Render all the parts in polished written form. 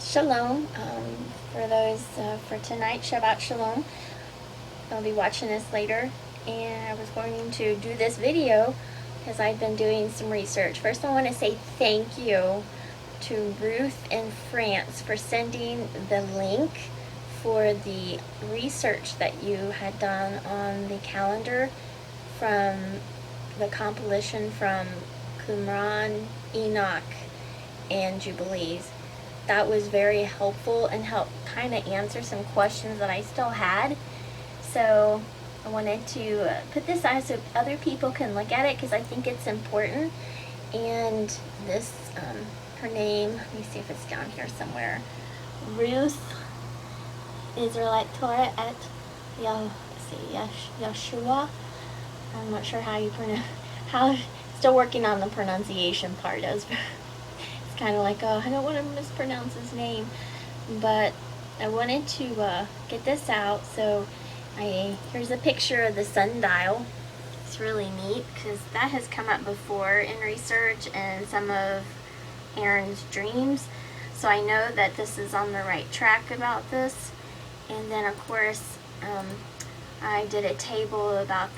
Shalom. For those for tonight, Shabbat Shalom. I'll be watching this later, and I was going to do this video because I've been doing some research. First, I want to say thank you to Ruth in France for sending the link for the research that you had done on the calendar from the compilation from Qumran, Enoch, and Jubilees. That was very helpful and helped kind of answer some questions that I still had. So I wanted to put this on so other people can look at it because I think it's important. And this, her name, let me see if it's down here somewhere. Ruth Israelite Torah at Yeshua. I'm not sure how you pronounce. Still working on the pronunciation part. It's kind of like, oh, I don't want to mispronounce his name, but I wanted to get this out. So here's a picture of the sundial. It's really neat because that has come up before in research and some of Aaron's dreams. So I know that this is on the right track about this. And then of course I did a table about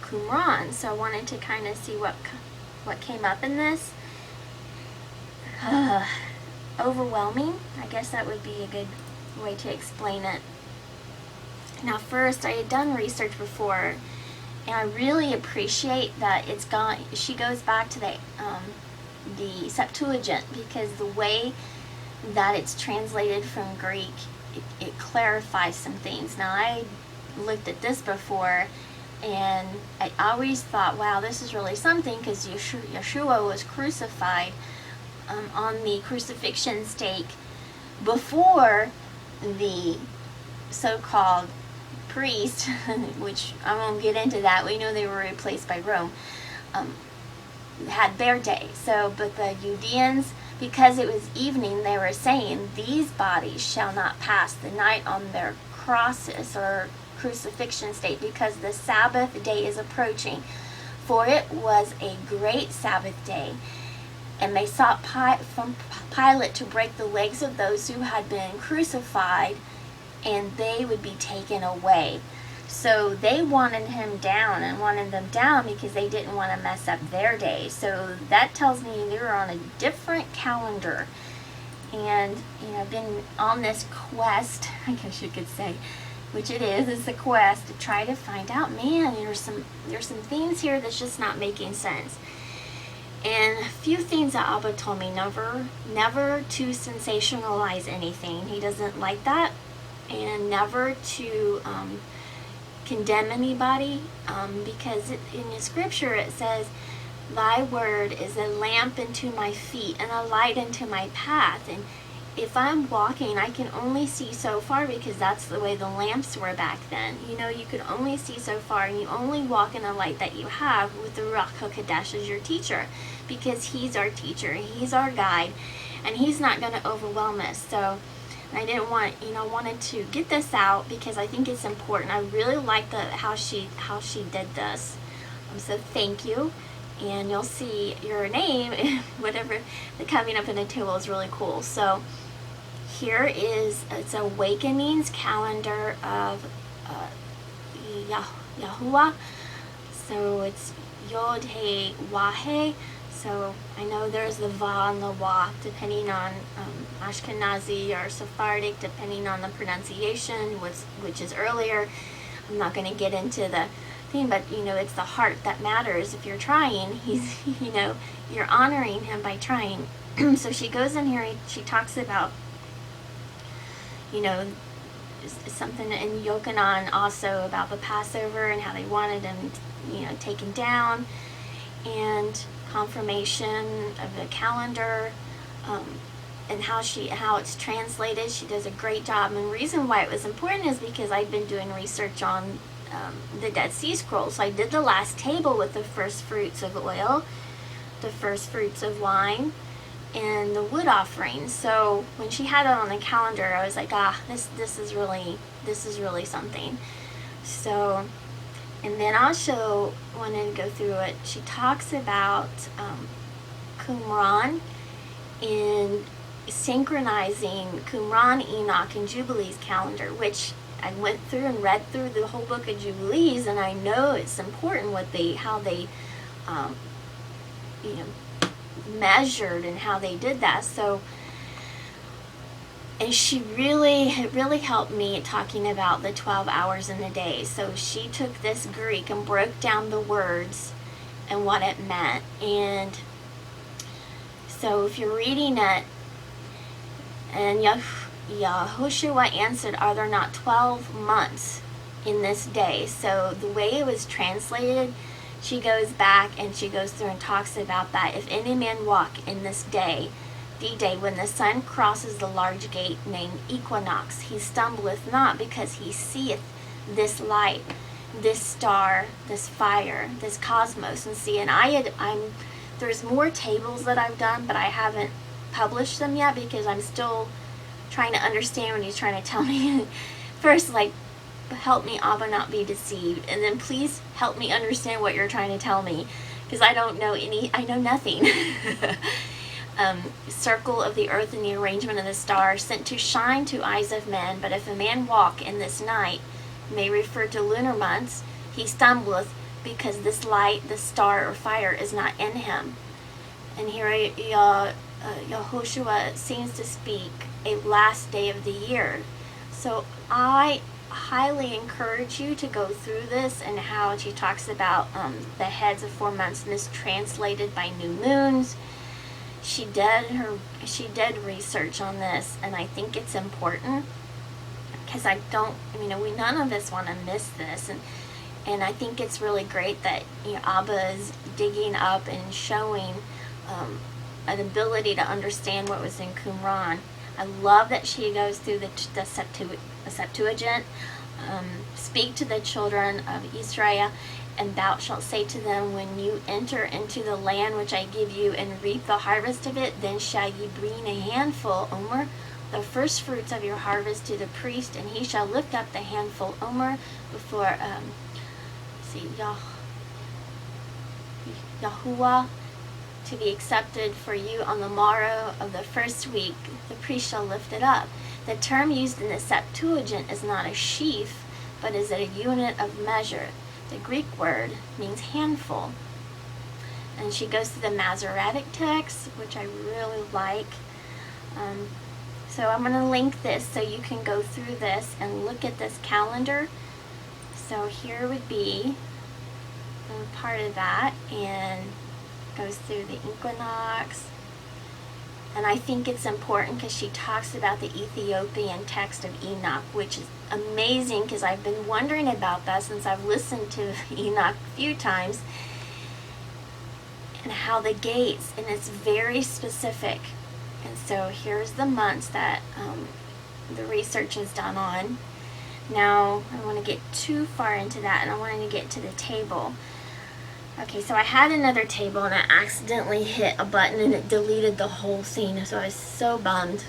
Qumran. So I wanted to kind of see what came up in this. Overwhelming, I guess that would be a good way to explain it. Now first, I had done research before, and I really appreciate that she goes back to the Septuagint, because the way that it's translated from Greek, it clarifies some things. Now I looked at this before, and I always thought, wow, this is really something, because Yeshua was crucified on the crucifixion stake before the so-called priest, which I won't get into that, we know they were replaced by Rome, had their day. So, but the Judeans, because it was evening, they were saying, these bodies shall not pass the night on their crosses or crucifixion stake, because the Sabbath day is approaching. For it was a great Sabbath day. And they sought from Pilate to break the legs of those who had been crucified, and they would be taken away. So they wanted him down and wanted them down because they didn't want to mess up their day. So that tells me they were on a different calendar. And I've been on this quest, I guess you could say, which it is, it's a quest to try to find out, man, there's some things here that's just not making sense. And a few things that Abba told me, never to sensationalize anything. He doesn't like that. And never to condemn anybody, because in the scripture it says, thy word is a lamp unto my feet and a light unto my path. And if I'm walking, I can only see so far, because that's the way the lamps were back then. You could only see so far, and you only walk in the light that you have with the Ruach HaKodesh as your teacher, because he's our teacher, he's our guide, and he's not going to overwhelm us. So I didn't want, wanted to get this out because I think it's important. I really like how she did this. So thank you. And you'll see your name, whatever, the coming up in the table is really cool. So here it's Awakenings calendar of Yahuwah. So it's Yod He Wahe. So I know there's the Va and the Wa, depending on Ashkenazi or Sephardic, depending on the pronunciation, which is earlier. I'm not going to get into the thing, but it's the heart that matters. If you're trying, he's, you're honoring him by trying. So she goes in here, she talks about, something in Yochanan also about the Passover and how they wanted him, taken down, and confirmation of the calendar, and how it's translated. She does a great job. And the reason why it was important is because I've been doing research on the Dead Sea Scrolls. So I did the last table with the first fruits of oil, the first fruits of wine, and the wood offerings. So when she had it on the calendar, I was like, this is really something. So, and then also wanted to go through it. She talks about Qumran in synchronizing Qumran, Enoch, and Jubilees calendar, which I went through and read through the whole book of Jubilees, and I know it's important how they measured and how they did that. So, and it really helped me talking about the 12 hours in a day. So she took this Greek and broke down the words and what it meant. And so if you're reading it, and Yahushua answered, "Are there not 12 months in this day?" So the way it was translated, she goes back and she goes through and talks about that. "If any man walk in this day, the day when the sun crosses the large gate named equinox, he stumbleth not, because he seeth this light, this star, this fire, this cosmos." And see, and there's more tables that I've done, but I haven't published them yet because I'm still trying to understand what he's trying to tell me. First, like, help me, Abba, not be deceived, and then please help me understand what you're trying to tell me, because I know nothing. Circle of the earth and the arrangement of the stars, sent to shine to eyes of men. But if a man walk in this night, may refer to lunar months, he stumbleth, because this light, the star or fire, is not in him. And here Yahushua seems to speak a last day of the year. So I highly encourage you to go through this, and how she talks about the heads of 4 months mistranslated by new moons. She did research on this, and I think it's important, because none of us want to miss this, and I think it's really great that Abba is digging up and showing an ability to understand what was in Qumran. I love that she goes through the Septuagint. "Speak to the children of Israel, and thou shalt say to them, when you enter into the land which I give you, and reap the harvest of it, then shall ye bring a handful omer, the first fruits of your harvest, to the priest, and he shall lift up the handful omer before Yahuwah, to be accepted for you on the morrow of the first week. The priest shall lift it up." The term used in the Septuagint is not a sheaf, but is a unit of measure. The Greek word means handful. And she goes to the Masoretic text, which I really like. So I'm going to link this so you can go through this and look at this calendar. So here would be part of that, and goes through the equinox. And I think it's important because she talks about the Ethiopian text of Enoch, which is amazing, because I've been wondering about that since I've listened to Enoch a few times, and how the gates, and it's very specific. And so here's the months that the research is done on. Now I don't want to get too far into that, and I wanted to get to the table. Okay, so I had another table, and I accidentally hit a button and it deleted the whole scene, so I was so bummed.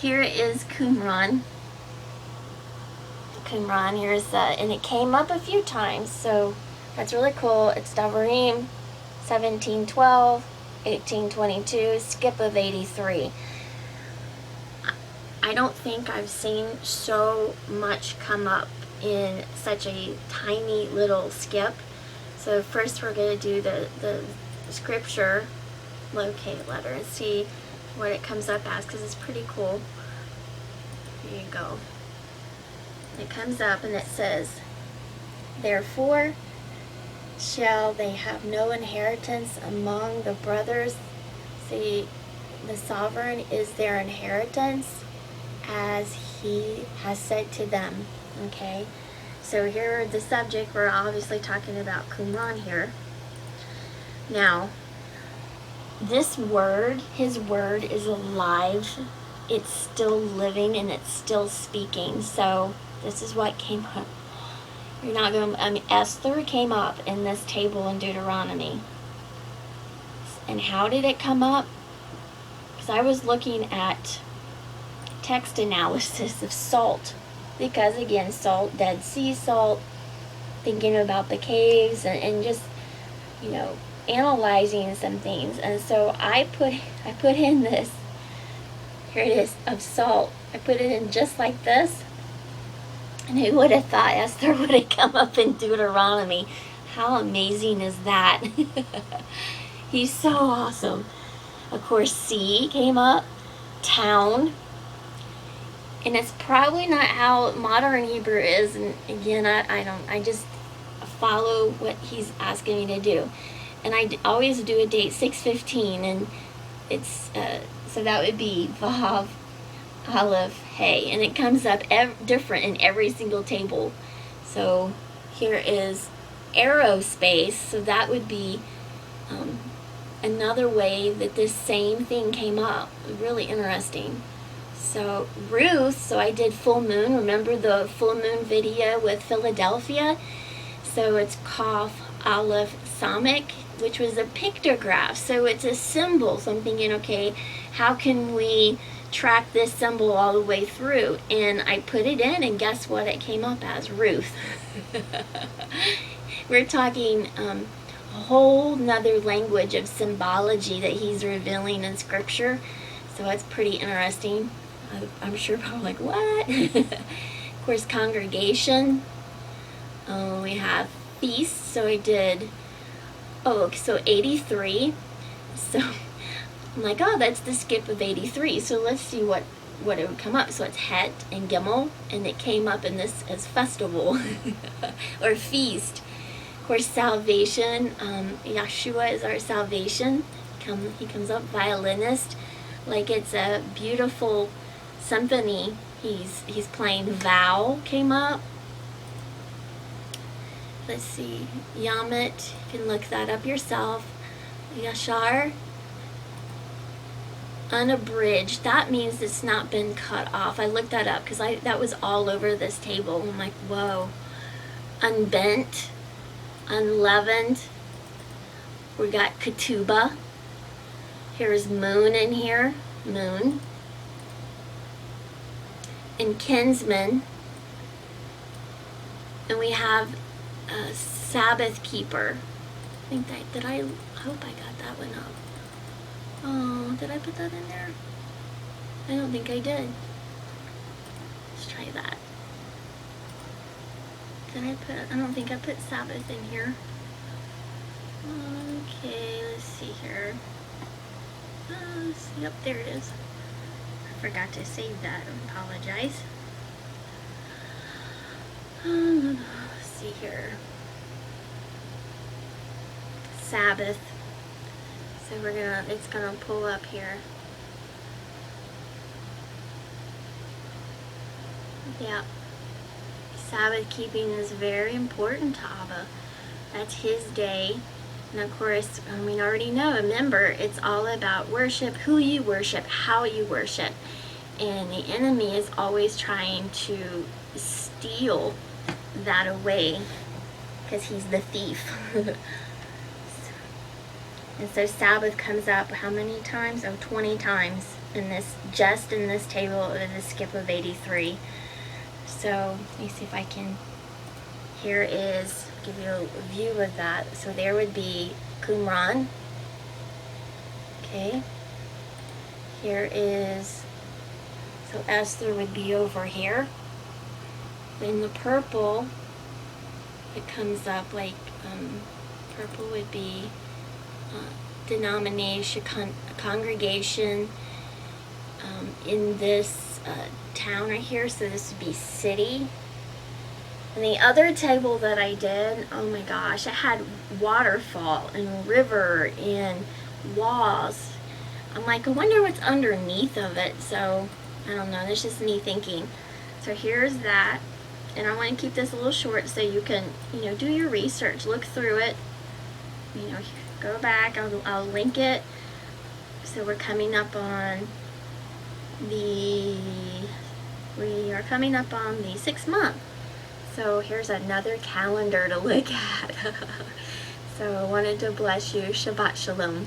Here is Qumran. Here's and it came up a few times, so that's really cool. It's Davarim 17:12, 18:22, skip of 83. I don't think I've seen so much come up in such a tiny little skip. So first we're going to do the scripture locate letter and see what it comes up as, because it's pretty cool. Here you go. It comes up and it says, "Therefore shall they have no inheritance among the brothers." See, the sovereign is their inheritance, as he has said to them. Okay? So here, the subject, we're obviously talking about Qumran here. Now, this word, his word, is alive. It's still living and it's still speaking. So this is what came up. You're not going to, Esther came up in this table in Deuteronomy. And how did it come up? Because I was looking at text analysis of salt. Because again, salt, Dead Sea salt, thinking about the caves, and just, analyzing some things, and so I put in this, here it is, of salt. I put it in just like this, and who would have thought Esther would have come up in Deuteronomy? How amazing is that? He's so awesome. Of course, sea came up, town, and it's probably not how modern Hebrew is. And again, I just follow what he's asking me to do. And I always do a date 6:15, and it's so that would be Vav, Aleph, Hey, and it comes up different in every single table. So here is aerospace, so that would be another way that this same thing came up. Really interesting. So Ruth, so I did full moon. Remember the full moon video with Philadelphia? So it's Kaf, Aleph, Samik, which was a pictograph. So it's a symbol. So I'm thinking, okay, how can we track this symbol all the way through? And I put it in, and guess what it came up as? Ruth. We're talking a whole nother language of symbology that he's revealing in scripture. So it's pretty interesting. I'm sure probably like, what? Of course, congregation. We have feast. So I did, so 83. So I'm like, oh, that's the skip of 83. So let's see what it would come up. So it's Het and Gimel, and it came up in this as festival or feast. Of course, salvation. Yeshua is our salvation. He comes up, violinist, like it's a beautiful symphony. He's playing. Vow came up. Let's see, Yamit. You can look that up yourself. Yashar. Unabridged, that means it's not been cut off. I looked that up because that was all over this table. I'm like, whoa. Unbent, unleavened. We got ketubah. Here's moon in here, moon. And kinsman. And we have a Sabbath keeper. I think I hope I got that one up. Oh, did I put that in there? I don't think I did. Let's try that. I don't think I put Sabbath in here. Okay, let's see here. Yep, there it is. I forgot to save that. I apologize. Let's see here. Sabbath. So it's gonna pull up here. Yeah. Sabbath keeping is very important to Abba. That's his day. And of course, we already know, remember, it's all about worship, who you worship, how you worship. And the enemy is always trying to steal that away because he's the thief. And so Sabbath comes up how many times? 20 times in this table of the skip of 83. So let me see if I can, here is, give you a view of that. So there would be Qumran. Okay. Here is, so Esther would be over here. Then the purple, it comes up like, purple would be denomination, congregation in this town right here. So this would be city. And the other table that I did, oh my gosh, it had waterfall and river and walls. I'm like, I wonder what's underneath of it. So I don't know, that's just me thinking. So here's that. And I want to keep this a little short so you can, do your research, look through it, go back, I'll link it. So we're coming up on the 6th month. So here's another calendar to look at. So I wanted to bless you. Shabbat Shalom.